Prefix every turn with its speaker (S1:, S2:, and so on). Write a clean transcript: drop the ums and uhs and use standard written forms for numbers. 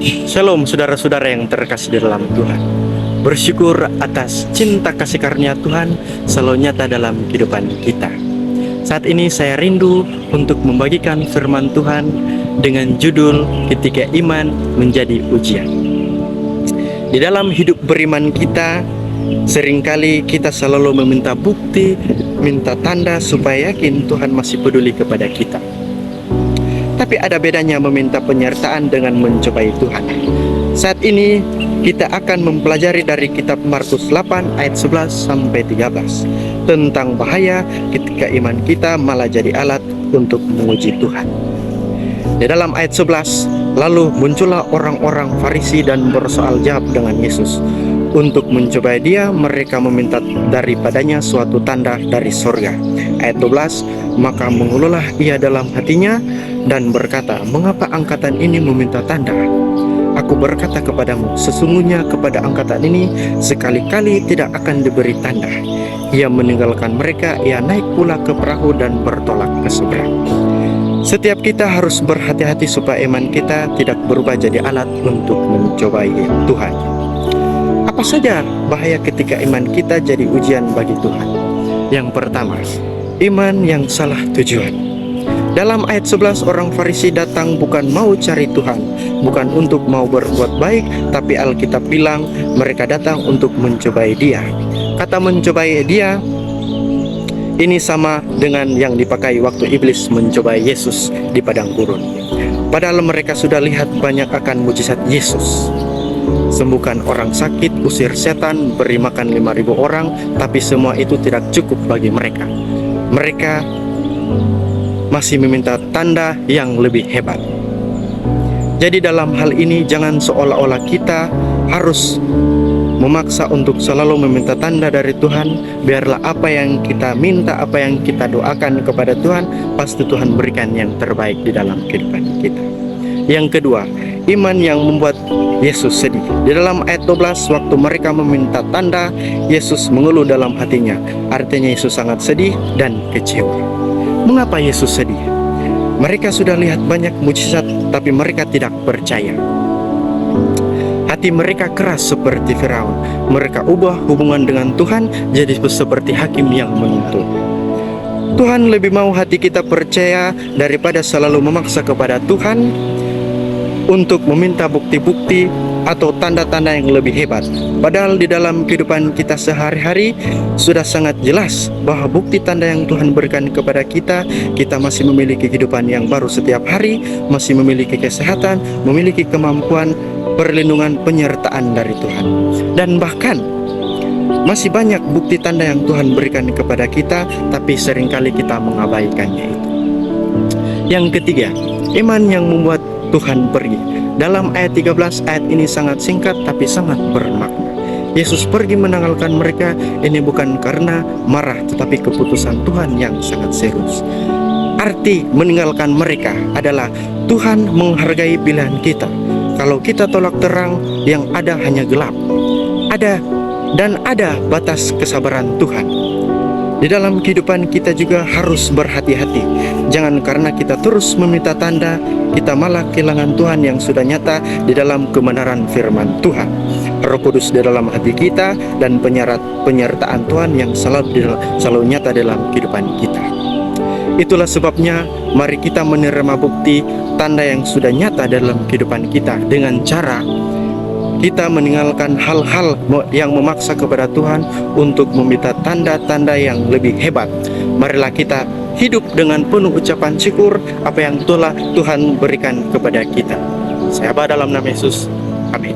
S1: Shalom saudara-saudara yang terkasih di dalam Tuhan. Bersyukur atas cinta kasih karunia Tuhan selalu nyata dalam kehidupan kita. Saat ini saya rindu untuk membagikan firman Tuhan dengan judul Ketika Iman Menjadi Ujian. Di dalam hidup beriman kita, seringkali kita selalu meminta bukti, minta tanda supaya yakin Tuhan masih peduli kepada kita. Tapi ada bedanya meminta penyertaan dengan mencobai Tuhan. Saat ini kita akan mempelajari dari kitab Markus 8 ayat 11 sampai 13 tentang bahaya ketika iman kita malah jadi alat untuk menguji Tuhan. Di dalam ayat 11, lalu muncullah orang-orang Farisi dan bersoal jawab dengan Yesus. Untuk mencobai dia, mereka meminta daripadanya suatu tanda dari sorga. Ayat 12, maka mengeluhlah ia dalam hatinya dan berkata, mengapa angkatan ini meminta tanda? Aku berkata kepadamu, sesungguhnya kepada angkatan ini sekali-kali tidak akan diberi tanda. Ia meninggalkan mereka, ia naik pula ke perahu dan bertolak ke seberang. Setiap kita harus berhati-hati supaya iman kita tidak berubah jadi alat untuk mencobai Tuhan. Apa saja bahaya ketika iman kita jadi ujian bagi Tuhan? Yang pertama, iman yang salah tujuan. Dalam ayat 11, orang Farisi datang bukan mau cari Tuhan, bukan untuk mau berbuat baik, tapi Alkitab bilang mereka datang untuk mencobai dia. Kata mencobai dia ini sama dengan yang dipakai waktu iblis mencobai Yesus di padang gurun. Padahal mereka sudah lihat banyak akan mujizat Yesus. Sembuhkan orang sakit, usir setan, beri makan 5.000 orang, tapi semua itu tidak cukup bagi mereka. Mereka masih meminta tanda yang lebih hebat. Jadi dalam hal ini jangan seolah-olah kita harus memaksa untuk selalu meminta tanda dari Tuhan. Biarlah apa yang kita minta, apa yang kita doakan kepada Tuhan, pasti Tuhan berikan yang terbaik di dalam kehidupan kita. Yang kedua, iman yang membuat Yesus sedih. Di dalam ayat 12, waktu mereka meminta tanda, Yesus mengeluh dalam hatinya. Artinya Yesus sangat sedih dan kecewa. Mengapa Yesus sedih? Mereka sudah lihat banyak mujizat, tapi mereka tidak percaya. Hati mereka keras seperti Firaun. Mereka ubah hubungan dengan Tuhan jadi seperti hakim yang menuntut. Tuhan lebih mau hati kita percaya daripada selalu memaksa kepada Tuhan untuk meminta bukti-bukti atau tanda-tanda yang lebih hebat. Padahal di dalam kehidupan kita sehari-hari sudah sangat jelas bahwa bukti tanda yang Tuhan berikan kepada kita, kita masih memiliki kehidupan yang baru setiap hari, masih memiliki kesehatan, memiliki kemampuan, perlindungan, penyertaan dari Tuhan. Dan bahkan masih banyak bukti tanda yang Tuhan berikan kepada kita, tapi seringkali kita mengabaikannya itu. Yang ketiga, iman yang membuat Tuhan pergi. Dalam ayat 13, ayat ini sangat singkat tapi sangat bermakna. Yesus pergi meninggalkan mereka, ini bukan karena marah, tetapi keputusan Tuhan yang sangat serius. Arti meninggalkan mereka adalah Tuhan menghargai pilihan kita. Kalau kita tolak terang, yang ada hanya gelap. Ada batas kesabaran Tuhan. Di dalam kehidupan kita juga harus berhati-hati. Jangan karena kita terus meminta tanda, kita malah kehilangan Tuhan yang sudah nyata di dalam kebenaran firman Tuhan. Roh Kudus di dalam hati kita dan penyertaan Tuhan yang selalu nyata dalam kehidupan kita. Itulah sebabnya mari kita menerima bukti tanda yang sudah nyata dalam kehidupan kita dengan cara kita meninggalkan hal-hal yang memaksa kepada Tuhan untuk meminta tanda-tanda yang lebih hebat. Marilah kita hidup dengan penuh ucapan syukur apa yang telah Tuhan berikan kepada kita. Saya berdoa dalam nama Yesus. Amin.